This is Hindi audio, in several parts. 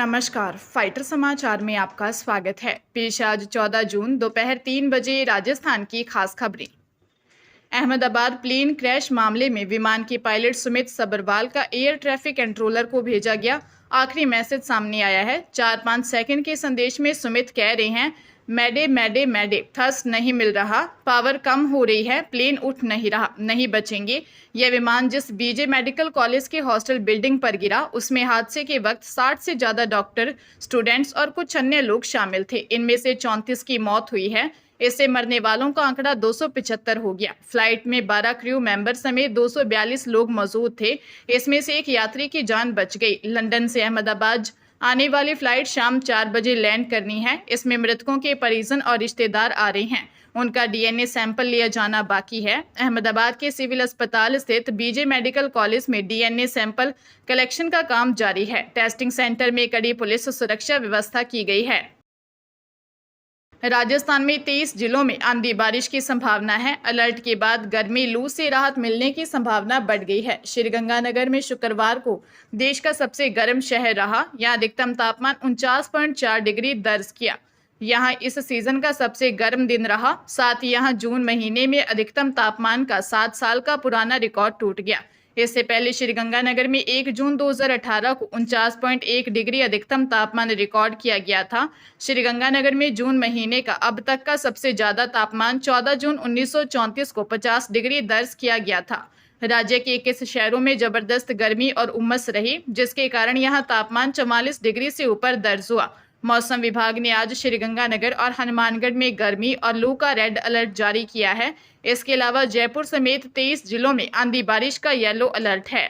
नमस्कार, फाइटर समाचार में आपका स्वागत है। पेश आज 14 जून दोपहर 3 बजे राजस्थान की खास खबरें। अहमदाबाद प्लेन क्रैश मामले में विमान के पायलट सुमित सबरवाल का एयर ट्रैफिक कंट्रोलर को भेजा गया आखिरी मैसेज सामने आया है। 4-5 सेकंड के संदेश में सुमित कह रहे हैं, मैडे मैडे मैडे, थ्रस्ट नहीं मिल रहा, पावर कम हो रही है, प्लेन उठ नहीं रहा, नहीं बचेंगे। यह विमान जिस बीजे मेडिकल कॉलेज के हॉस्टल बिल्डिंग पर गिरा, उसमें हादसे के वक्त 60 से ज्यादा डॉक्टर, स्टूडेंट्स और कुछ अन्य लोग शामिल थे। इनमें से 34 की मौत हुई है। इससे मरने वालों का आंकड़ा 275 हो गया। फ्लाइट में 12 क्रू मेंबर समेत 242 लोग मौजूद थे। इसमें से एक यात्री की जान बच गई। लंदन से अहमदाबाद आने वाली फ्लाइट शाम 4 बजे लैंड करनी है। इसमें मृतकों के परिजन और रिश्तेदार आ रहे हैं। उनका डीएनए सैंपल लिया जाना बाकी है। अहमदाबाद के सिविल अस्पताल स्थित बीजे मेडिकल कॉलेज में डीएनए सैंपल कलेक्शन का काम जारी है। टेस्टिंग सेंटर में कड़ी पुलिस सुरक्षा व्यवस्था की गई है। राजस्थान में 23 जिलों में आंधी बारिश की संभावना है। अलर्ट के बाद गर्मी लू से राहत मिलने की संभावना बढ़ गई है। श्रीगंगानगर में शुक्रवार को देश का सबसे गर्म शहर रहा। यहां अधिकतम तापमान 49.4 डिग्री दर्ज किया। यहां इस सीजन का सबसे गर्म दिन रहा। साथ ही यहां जून महीने में अधिकतम तापमान का 7 साल का पुराना रिकॉर्ड टूट गया। इससे पहले श्रीगंगानगर में 1 जून 2018 को 49.1 डिग्री अधिकतम तापमान रिकॉर्ड किया गया था। श्रीगंगानगर में जून महीने का अब तक का सबसे ज्यादा तापमान 14 जून 1934 को 50 डिग्री दर्ज किया गया था। राज्य के 21 शहरों में जबरदस्त गर्मी और उमस रही, जिसके कारण यहां तापमान 44 डिग्री से ऊपर दर्ज हुआ। मौसम विभाग ने आज श्रीगंगानगर और हनुमानगढ़ में गर्मी और लू का रेड अलर्ट जारी किया है। इसके अलावा जयपुर समेत 23 जिलों में आंधी बारिश का येलो अलर्ट है।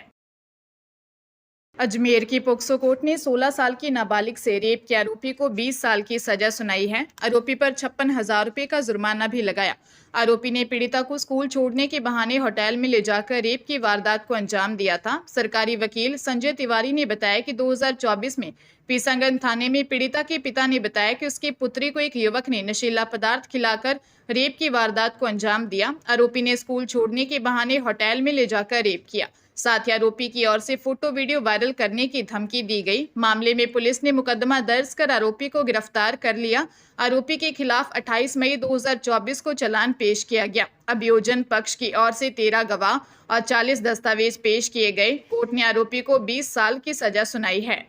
अजमेर की पोक्सो कोर्ट ने 16 साल की नाबालिग से रेप के आरोपी को 20 साल की सजा सुनाई है। आरोपी पर 56,000 रुपए का जुर्माना भी लगाया। आरोपी ने पीड़िता को स्कूल छोड़ने के बहाने होटल में ले जाकर रेप की वारदात को अंजाम दिया था। सरकारी वकील संजय तिवारी ने बताया कि 2024 में पीसांगन थाने में पीड़िता के पिता ने बताया कि उसकी पुत्री को एक युवक ने नशीला पदार्थ खिलाकर रेप की वारदात को अंजाम दिया। आरोपी ने स्कूल छोड़ने के बहाने होटल में ले जाकर रेप किया। साथ ही आरोपी की ओर से फोटो वीडियो वायरल करने की धमकी दी गई। मामले में पुलिस ने मुकदमा दर्ज कर आरोपी को गिरफ्तार कर लिया। आरोपी के खिलाफ 28 मई 2024 को चालान पेश किया गया। अभियोजन पक्ष की ओर से 13 गवाह और 40 दस्तावेज पेश किए गए। कोर्ट ने आरोपी को 20 साल की सजा सुनाई है।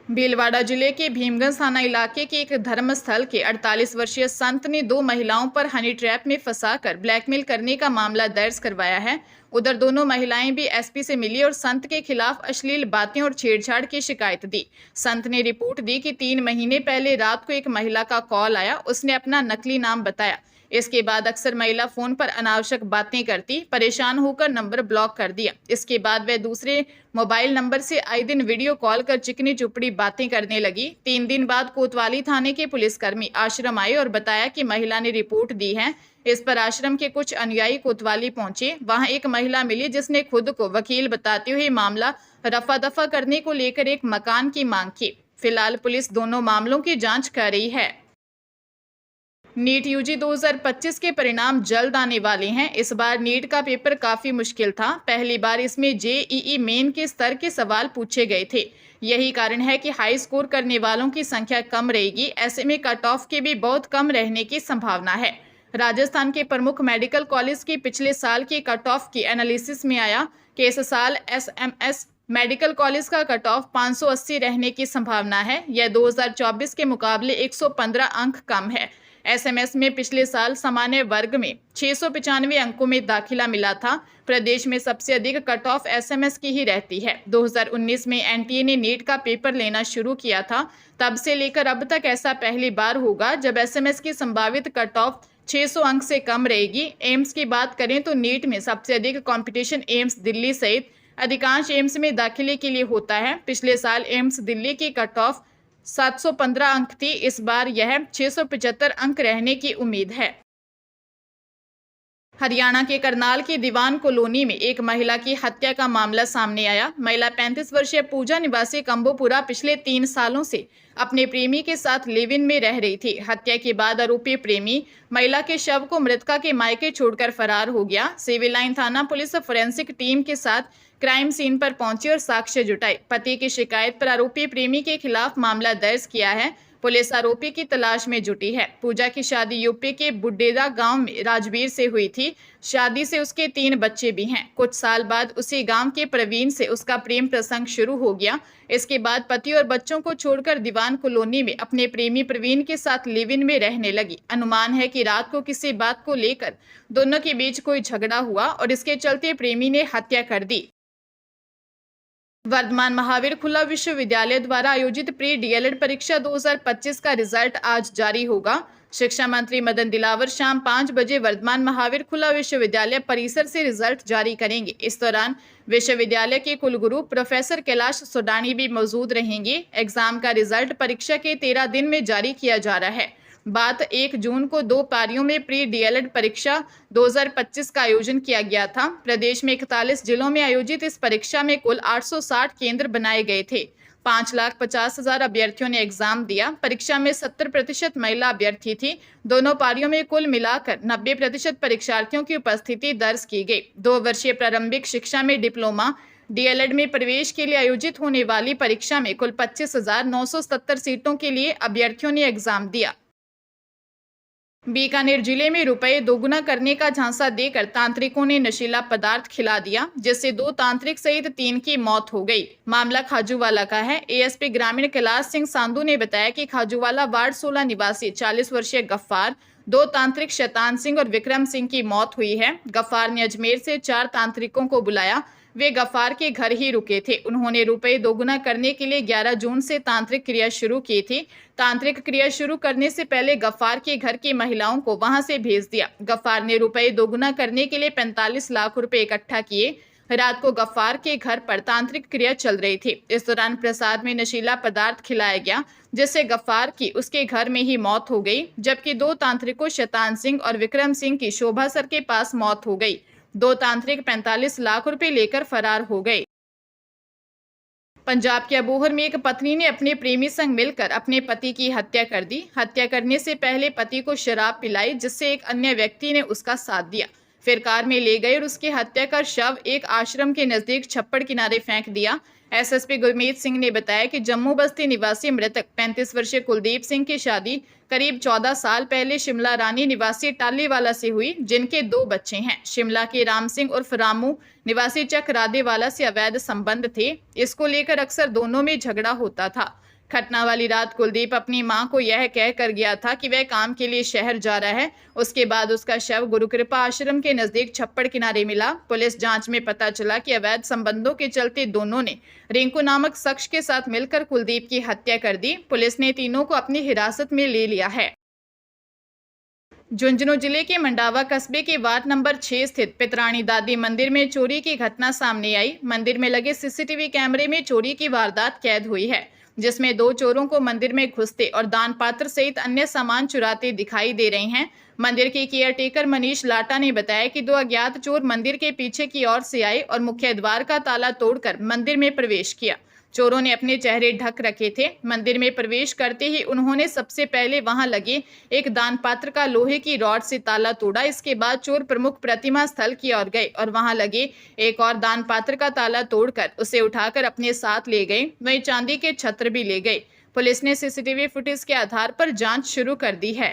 भीलवाड़ा जिले के भीमगंज थाना इलाके के एक धर्मस्थल के 48 वर्षीय संत ने 2 महिलाओं पर हनी ट्रैप में फंसाकर ब्लैकमेल करने का मामला दर्ज करवाया है। उधर दोनों महिलाएं भी एसपी से मिली और संत के खिलाफ अश्लील बातें और छेड़छाड़ की शिकायत दी। संत ने रिपोर्ट दी कि 3 महीने पहले रात को एक महिला का कॉल आया। उसने अपना नकली नाम बताया। इसके बाद अक्सर महिला फोन पर अनावश्यक बातें करती। परेशान होकर नंबर ब्लॉक कर दिया। इसके बाद वह दूसरे मोबाइल नंबर से आए दिन वीडियो कॉल कर चिकनी चुपड़ी बातें करने लगी। 3 दिन बाद कोतवाली थाने के पुलिसकर्मी आश्रम आए और बताया कि महिला ने रिपोर्ट दी है। इस पर आश्रम के कुछ अनुयायी कोतवाली पहुंचे। वहां एक महिला मिली जिसने खुद को वकील बताते हुए मामला रफा दफा करने को लेकर एक मकान की मांग की। फिलहाल पुलिस दोनों मामलों की जांच कर रही है। नीट यूजी 2025 के परिणाम जल्द आने वाले हैं। इस बार नीट का पेपर काफी मुश्किल था। पहली बार इसमें जेईई मेन के स्तर के सवाल पूछे गए थे। यही कारण है कि हाई स्कोर करने वालों की संख्या कम रहेगी। ऐसे में कट ऑफ के भी बहुत कम रहने की संभावना है। राजस्थान के प्रमुख मेडिकल कॉलेज की पिछले साल की कट ऑफ की एनालिसिस में आया कि इस साल एसएमएस मेडिकल कॉलेज का कट ऑफ 580 रहने की संभावना है। यह 2024 के मुकाबले 115 अंक कम है। एसएमएस में पिछले साल सामान्य वर्ग में 695 अंकों में दाखिला मिला था। प्रदेश में सबसे अधिक कट ऑफ एसएमएस की ही रहती है। 2019 में एनटीए ने नीट का पेपर लेना शुरू किया था। तब से लेकर अब तक ऐसा पहली बार होगा जब एसएमएस की संभावित कट ऑफ 600 अंक से कम रहेगी। एम्स की बात करें तो नीट में सबसे अधिक कंपटीशन एम्स दिल्ली सहित अधिकांश एम्स में दाखिले के लिए होता है। पिछले साल एम्स दिल्ली की कट ऑफ 715 अंक थी। इस बार यह 675 अंक रहने की उम्मीद है। हरियाणा के करनाल की दीवान कॉलोनी में एक महिला की हत्या का मामला सामने आया। महिला 35 वर्षीय पूजा निवासी कंबोपुरा पिछले 3 सालों से अपने प्रेमी के साथ लिव इन में रह रही थी। हत्या के बाद आरोपी प्रेमी महिला के शव को मृतका के मायके छोड़कर फरार हो गया। सिविल लाइन थाना पुलिस फोरेंसिक टीम के साथ क्राइम सीन पर पहुंची और साक्ष्य जुटाए। पति की शिकायत पर आरोपी प्रेमी के खिलाफ मामला दर्ज किया है। पुलिस आरोपी की तलाश में जुटी है। पूजा की शादी यूपी के बुड्डेदा गांव में राजवीर से हुई थी। शादी से उसके 3 बच्चे भी हैं। कुछ साल बाद उसी गांव के प्रवीण से उसका प्रेम प्रसंग शुरू हो गया। इसके बाद पति और बच्चों को छोड़कर दीवान कॉलोनी में अपने प्रेमी प्रवीण के साथ लिव इन में रहने लगी। अनुमान है कि रात को किसी बात को लेकर दोनों के बीच कोई झगड़ा हुआ और इसके चलते प्रेमी ने हत्या कर दी। वर्धमान महावीर खुला विश्वविद्यालय द्वारा आयोजित प्री डीएलएड परीक्षा 2025 का रिजल्ट आज जारी होगा। शिक्षा मंत्री मदन दिलावर शाम 5 बजे वर्धमान महावीर खुला विश्वविद्यालय परिसर से रिजल्ट जारी करेंगे। इस दौरान विश्वविद्यालय के कुलगुरु प्रोफेसर कैलाश सोडानी भी मौजूद रहेंगे। एग्जाम का रिजल्ट परीक्षा के 13 दिन में जारी किया जा रहा है। बात 1 जून को 2 पारियों में प्री डीएलएड परीक्षा 2025 का आयोजन किया गया था। प्रदेश में 41 जिलों में आयोजित इस परीक्षा में कुल 860 केंद्र बनाए गए थे। 5,50,000 अभ्यर्थियों ने एग्जाम दिया। परीक्षा में 70% महिला अभ्यर्थी थी। दोनों पारियों में कुल मिलाकर 90% परीक्षार्थियों की उपस्थिति दर्ज की गई। 2 वर्षीय प्रारंभिक शिक्षा में डिप्लोमा डीएलएड में प्रवेश के लिए आयोजित होने वाली परीक्षा में कुल 25,970 सीटों के लिए अभ्यर्थियों ने एग्जाम दिया। बीकानेर जिले में रुपए दोगुना करने का झांसा देकर तांत्रिकों ने नशीला पदार्थ खिला दिया, जिससे 2 तांत्रिक सहित 3 की मौत हो गई। मामला खाजूवाला का है। एएसपी ग्रामीण कैलाश सिंह सांधू ने बताया कि खाजूवाला वार्ड 16 निवासी 40 वर्षीय गफ्फार, 2 तांत्रिक शैतान सिंह और विक्रम सिंह की मौत हुई है। गफ्फार ने अजमेर से 4 तांत्रिकों को बुलाया। वे गफ्फार के घर ही रुके थे। उन्होंने रुपए दोगुना करने के लिए 11 जून से तांत्रिक क्रिया शुरू की थी। तांत्रिक क्रिया शुरू करने से पहले गफ्फार के घर की महिलाओं को वहां से भेज दिया। गफ्फार ने रुपए दोगुना करने के लिए 45 लाख रुपए इकट्ठा किए। रात को गफ्फार के घर पर तांत्रिक क्रिया चल रही थी। इस दौरान प्रसाद में नशीला पदार्थ खिलाया गया, जिससे गफ्फार की उसके घर में ही मौत हो गई, जबकि 2 तांत्रिकों शैतान सिंह और विक्रम सिंह की शोभासर के पास मौत हो गई। 2 तांत्रिक 45 लाख रुपए लेकर फरार हो गए। पंजाब के अबोहर में एक पत्नी ने अपने प्रेमी संग मिलकर अपने पति की हत्या कर दी। हत्या करने से पहले पति को शराब पिलाई, जिससे एक अन्य व्यक्ति ने उसका साथ दिया। फिर कार में ले गए और उसकी हत्या कर शव एक आश्रम के नजदीक छप्पड़ किनारे फेंक दिया। एसएसपी गुरमीत सिंह ने बताया कि जम्मू बस्ती निवासी मृतक 35 वर्षीय कुलदीप सिंह की शादी करीब 14 साल पहले शिमला रानी निवासी टालीवाला से हुई, जिनके 2 बच्चे हैं। शिमला के राम सिंह उर्फ रामू निवासी चक रादेवाला से अवैध संबंध थे। इसको लेकर अक्सर दोनों में झगड़ा होता था। घटना वाली रात कुलदीप अपनी मां को यह कहकर गया था कि वह काम के लिए शहर जा रहा है। उसके बाद उसका शव गुरुकृपा आश्रम के नजदीक छप्पड़ किनारे मिला। पुलिस जांच में पता चला कि अवैध संबंधों के चलते दोनों ने रिंकू नामक शख्स के साथ मिलकर कुलदीप की हत्या कर दी। पुलिस ने तीनों को अपनी हिरासत में ले लिया है। झुंझुनू जिले के मंडावा कस्बे के वार्ड नंबर 6 स्थित पितरानी दादी मंदिर में चोरी की घटना सामने आई। मंदिर में लगे सीसीटीवी कैमरे में चोरी की वारदात कैद हुई है, जिसमें 2 चोरों को मंदिर में घुसते और दान पात्र सहित अन्य सामान चुराते दिखाई दे रहे हैं। मंदिर के केयरटेकर मनीष लाटा ने बताया कि 2 अज्ञात चोर मंदिर के पीछे की ओर से आए और मुख्य द्वार का ताला तोड़कर मंदिर में प्रवेश किया। चोरों ने अपने चेहरे ढक रखे थे। मंदिर में प्रवेश करते ही उन्होंने सबसे पहले वहां लगे एक दान पात्र का लोहे की रॉड से ताला तोड़ा। इसके बाद चोर प्रमुख प्रतिमा स्थल की ओर गए और वहां लगे एक और दान पात्र का ताला तोड़कर उसे उठाकर अपने साथ ले गए। वहीं चांदी के छत्र भी ले गए। पुलिस ने सीसीटीवी फुटेज के आधार पर जांच शुरू कर दी है।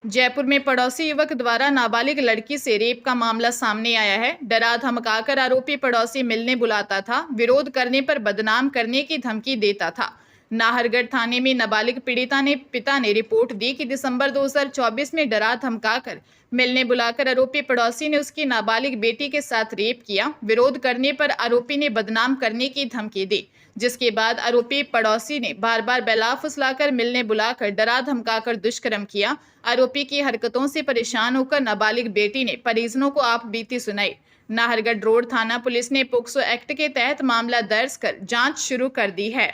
जयपुर में पड़ोसी युवक द्वारा नाबालिग लड़की से रेप का मामला सामने आया है। डरा धमकाकर आरोपी पड़ोसी मिलने बुलाता था, विरोध करने पर बदनाम करने की धमकी देता था। नाहरगढ़ थाने में नाबालिग पीड़िता ने पिता ने रिपोर्ट दी कि दिसंबर 2024 में डरा धमकाकर मिलने बुलाकर आरोपी पड़ोसी ने उसकी नाबालिग बेटी के साथ रेप किया। विरोध करने पर आरोपी ने बदनाम करने की धमकी दी, जिसके बाद आरोपी पड़ोसी ने बार बार बैला फुसलाकर मिलने बुलाकर डरा धमकाकर दुष्कर्म किया। आरोपी की हरकतों से परेशान होकर नाबालिग बेटी ने परिजनों को आप बीती सुनाई। नाहरगढ़ रोड थाना पुलिस ने पोक्सो एक्ट के तहत मामला दर्ज कर जांच शुरू कर दी है।